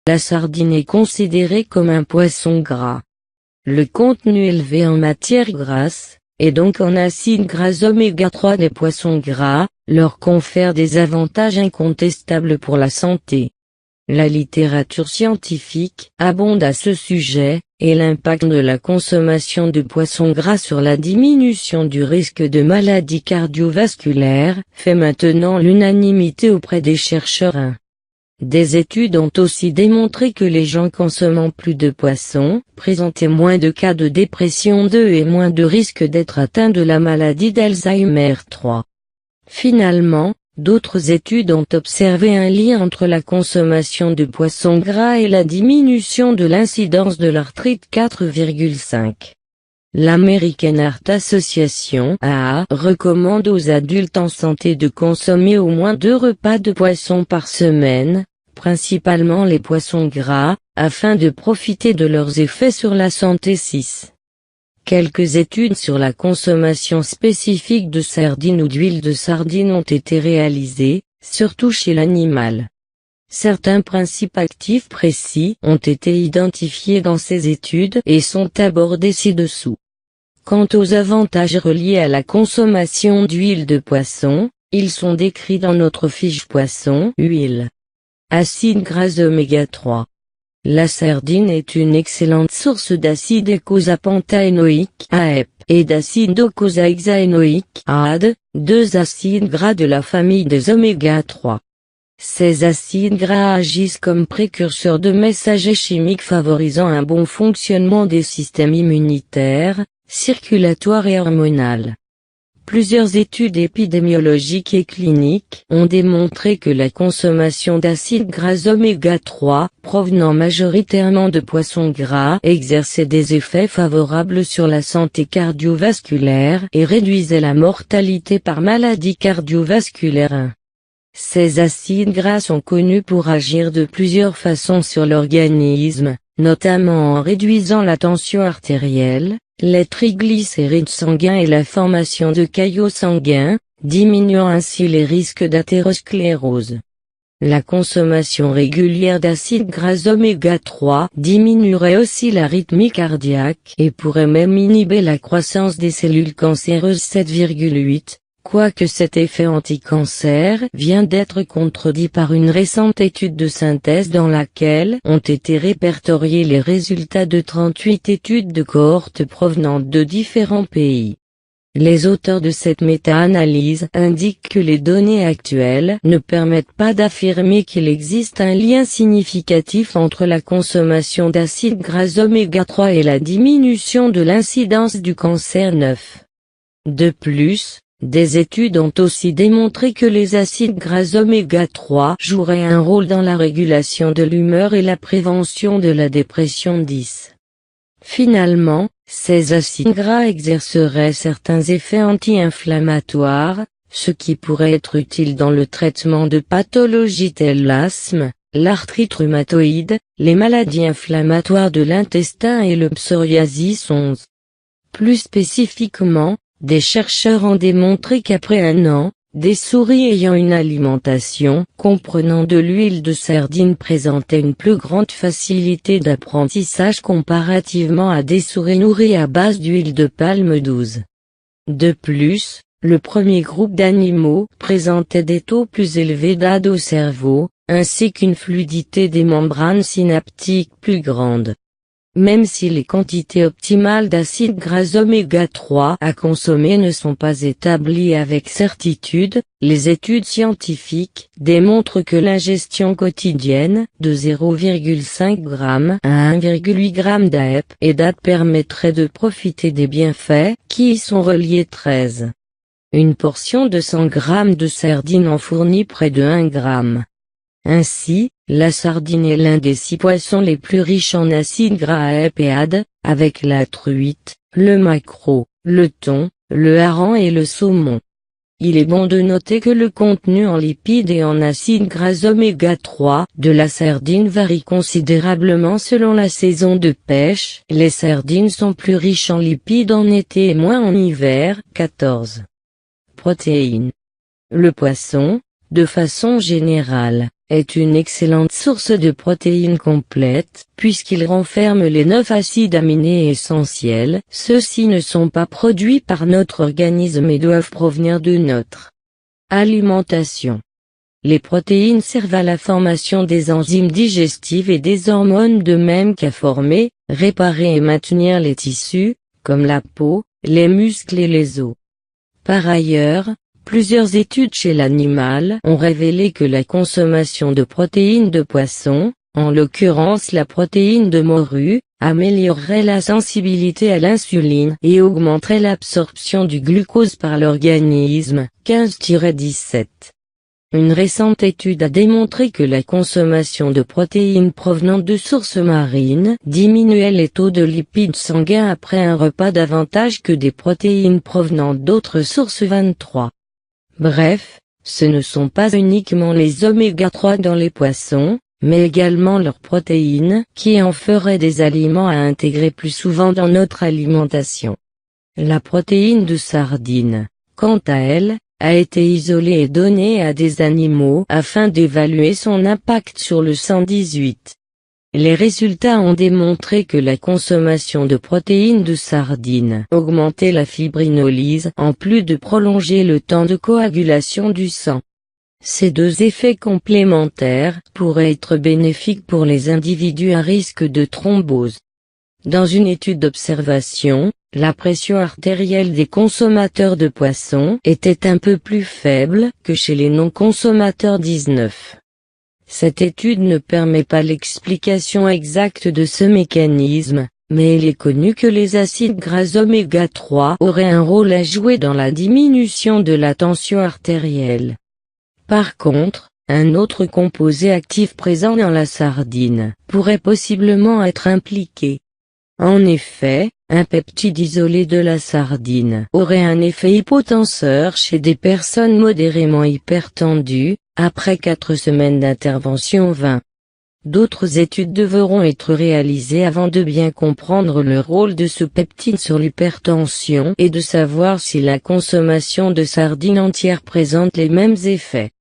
La sardine est considérée comme un poisson gras. Le contenu élevé en matière grasse, et donc en acides gras oméga 3 des poissons gras, leur confère des avantages incontestables pour la santé. La littérature scientifique abonde à ce sujet, et l'impact de la consommation de poissons gras sur la diminution du risque de maladies cardiovasculaires fait maintenant l'unanimité auprès des chercheurs. Des études ont aussi démontré que les gens consommant plus de poissons présentaient moins de cas de dépression 2 et moins de risque d'être atteints de la maladie d'Alzheimer 3. Finalement, d'autres études ont observé un lien entre la consommation de poissons gras et la diminution de l'incidence de l'arthrite 4,5. L'American Heart Association (AA) recommande aux adultes en santé de consommer au moins 2 repas de poisson par semaine, principalement les poissons gras, afin de profiter de leurs effets sur la santé. 6. Quelques études sur la consommation spécifique de sardines ou d'huile de sardine ont été réalisées, surtout chez l'animal. Certains principes actifs précis ont été identifiés dans ces études et sont abordés ci-dessous. Quant aux avantages reliés à la consommation d'huile de poisson, ils sont décrits dans notre fiche poisson. Huile. Acides gras oméga 3. La sardine est une excellente source d'acide eicosapentaénoïque (AEP) et d'acide docosahexaénoïque (AD), 2 acides gras de la famille des oméga 3. Ces acides gras agissent comme précurseurs de messagers chimiques favorisant un bon fonctionnement des systèmes immunitaires, circulatoire et hormonal. Plusieurs études épidémiologiques et cliniques ont démontré que la consommation d'acides gras oméga 3, provenant majoritairement de poissons gras, exerçait des effets favorables sur la santé cardiovasculaire et réduisait la mortalité par maladie cardiovasculaire. Ces acides gras sont connus pour agir de plusieurs façons sur l'organisme, notamment en réduisant la tension artérielle, les triglycérides sanguins et la formation de caillots sanguins, diminuant ainsi les risques d'athérosclérose. La consommation régulière d'acides gras oméga 3 diminuerait aussi l'arythmie cardiaque et pourrait même inhiber la croissance des cellules cancéreuses. 7,8. Quoique cet effet anti-cancer vient d'être contredit par une récente étude de synthèse dans laquelle ont été répertoriés les résultats de 38 études de cohortes provenant de différents pays. Les auteurs de cette méta-analyse indiquent que les données actuelles ne permettent pas d'affirmer qu'il existe un lien significatif entre la consommation d'acides gras oméga 3 et la diminution de l'incidence du cancer. 9. De plus, des études ont aussi démontré que les acides gras oméga 3 joueraient un rôle dans la régulation de l'humeur et la prévention de la dépression. 10. Finalement, ces acides gras exerceraient certains effets anti-inflammatoires, ce qui pourrait être utile dans le traitement de pathologies telles l'asthme, l'arthrite rhumatoïde, les maladies inflammatoires de l'intestin et le psoriasis. 11. Plus spécifiquement, des chercheurs ont démontré qu'après 1 an, des souris ayant une alimentation comprenant de l'huile de sardine présentaient une plus grande facilité d'apprentissage comparativement à des souris nourries à base d'huile de palme. 12. De plus, le premier groupe d'animaux présentait des taux plus élevés d'AD au cerveau, ainsi qu'une fluidité des membranes synaptiques plus grande. Même si les quantités optimales d'acides gras oméga 3 à consommer ne sont pas établies avec certitude, les études scientifiques démontrent que l'ingestion quotidienne de 0,5 g à 1,8 g d'AEP et d'AD permettrait de profiter des bienfaits qui y sont reliés. 13. Une portion de 100 g de sardines en fournit près de 1 g. Ainsi, la sardine est l'un des 6 poissons les plus riches en acides gras AEP et AD, avec la truite, le maquereau, le thon, le hareng et le saumon. Il est bon de noter que le contenu en lipides et en acides gras oméga 3 de la sardine varie considérablement selon la saison de pêche. Les sardines sont plus riches en lipides en été et moins en hiver. 14. Protéines. Le poisson, de façon générale, est une excellente source de protéines complètes, puisqu'il renferme les 9 acides aminés essentiels. Ceux-ci ne sont pas produits par notre organisme et doivent provenir de notre alimentation. Les protéines servent à la formation des enzymes digestives et des hormones de même qu'à former, réparer et maintenir les tissus, comme la peau, les muscles et les os. Par ailleurs, plusieurs études chez l'animal ont révélé que la consommation de protéines de poisson, en l'occurrence la protéine de morue, améliorerait la sensibilité à l'insuline et augmenterait l'absorption du glucose par l'organisme. 15-17. Une récente étude a démontré que la consommation de protéines provenant de sources marines diminuait les taux de lipides sanguins après un repas davantage que des protéines provenant d'autres sources. 23. Bref, ce ne sont pas uniquement les oméga 3 dans les poissons, mais également leurs protéines qui en feraient des aliments à intégrer plus souvent dans notre alimentation. La protéine de sardine, quant à elle, a été isolée et donnée à des animaux afin d'évaluer son impact sur le sang. 18. Les résultats ont démontré que la consommation de protéines de sardine augmentait la fibrinolyse en plus de prolonger le temps de coagulation du sang. Ces deux effets complémentaires pourraient être bénéfiques pour les individus à risque de thrombose. Dans une étude d'observation, la pression artérielle des consommateurs de poissons était un peu plus faible que chez les non-consommateurs. 19. Cette étude ne permet pas l'explication exacte de ce mécanisme, mais il est connu que les acides gras oméga 3 auraient un rôle à jouer dans la diminution de la tension artérielle. Par contre, un autre composé actif présent dans la sardine pourrait possiblement être impliqué. En effet, un peptide isolé de la sardine aurait un effet hypotenseur chez des personnes modérément hypertendues, après 4 semaines d'intervention. 20. D'autres études devront être réalisées avant de bien comprendre le rôle de ce peptide sur l'hypertension et de savoir si la consommation de sardines entières présente les mêmes effets.